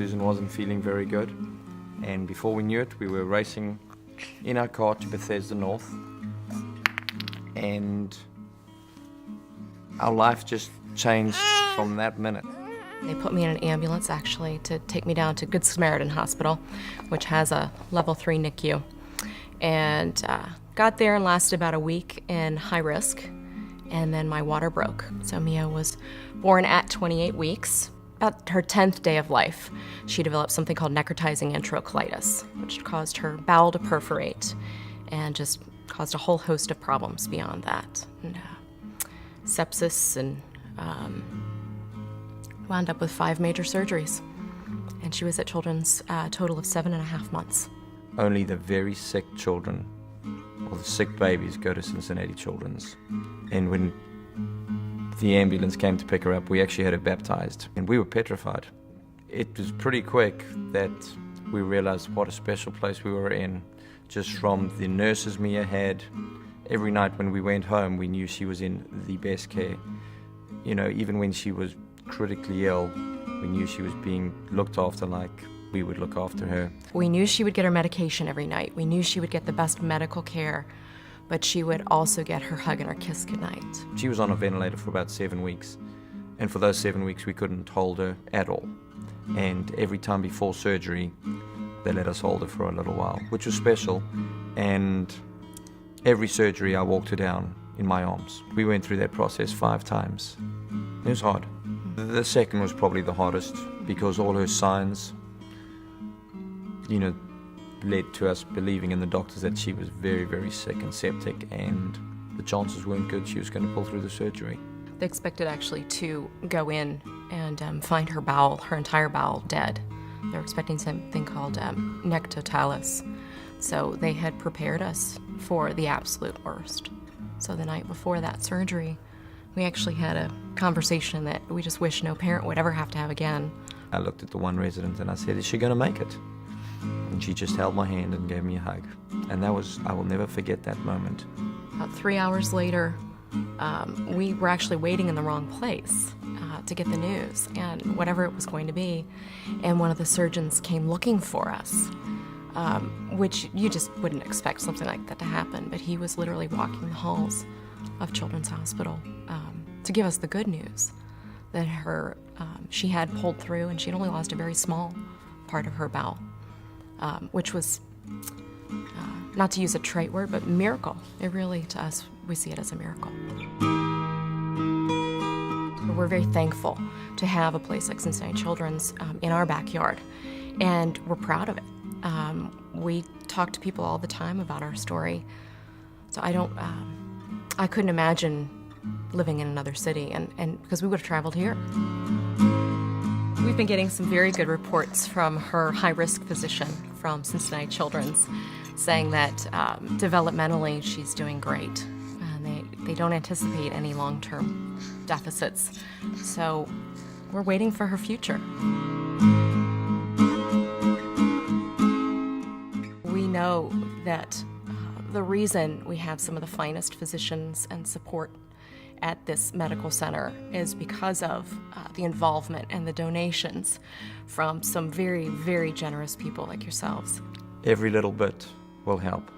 Susan wasn't feeling very good. And before we knew it, we were racing in our car to Bethesda North. And our life just changed from that minute. They put me in an ambulance, actually, to take me down to Good Samaritan Hospital, which has a level 3 NICU. And got there and lasted about a week in high risk, and then my water broke. So Mia was born at 28 weeks. About her 10th day of life, she developed something called necrotizing enterocolitis, which caused her bowel to perforate and just caused a whole host of problems beyond that. And, sepsis, and wound up with 5 major surgeries. And she was at Children's a total of 7.5 months. Only the very sick children or the sick babies go to Cincinnati Children's. And when the ambulance came to pick her up, we actually had her baptized, and we were petrified. It was pretty quick that we realized what a special place we were in, just from the nurses Mia had. Every night when we went home, we knew she was in the best care. You know, even when she was critically ill, we knew she was being looked after like we would look after her. We knew she would get her medication every night. We knew she would get the best medical care, but she would also get her hug and her kiss goodnight. She was on a ventilator for about 7 weeks, and for those 7 weeks we couldn't hold her at all. And every time before surgery, they let us hold her for a little while, which was special. And every surgery I walked her down in my arms. We went through that process 5 times. It was hard. The second was probably the hardest, because all her signs, you know, led to us believing in the doctors that she was very, very sick and septic, and the chances weren't good she was going to pull through the surgery. They expected actually to go in and find her bowel, her entire bowel, dead. They were expecting something called nec totalis. So they had prepared us for the absolute worst. So the night before that surgery, we actually had a conversation that we just wish no parent would ever have to have again. I looked at the one resident and I said, "Is she going to make it?" And she just held my hand and gave me a hug. And that was, I will never forget that moment. About 3 hours later, we were actually waiting in the wrong place to get the news, and whatever it was going to be. And one of the surgeons came looking for us, which you just wouldn't expect something like that to happen. But he was literally walking the halls of Children's Hospital to give us the good news that she had pulled through, and she'd only lost a very small part of her bowel. Which was, not to use a trite word, but miracle. It really, to us, we see it as a miracle. We're very thankful to have a place like Cincinnati Children's in our backyard, and we're proud of it. We talk to people all the time about our story, so I couldn't imagine living in another city, and because we would have traveled here. We've been getting some very good reports from her high-risk physician from Cincinnati Children's, saying that developmentally she's doing great, and they don't anticipate any long-term deficits. So we're waiting for her future. We know that the reason we have some of the finest physicians and support at this medical center is because of the involvement and the donations from some very, very generous people like yourselves. Every little bit will help.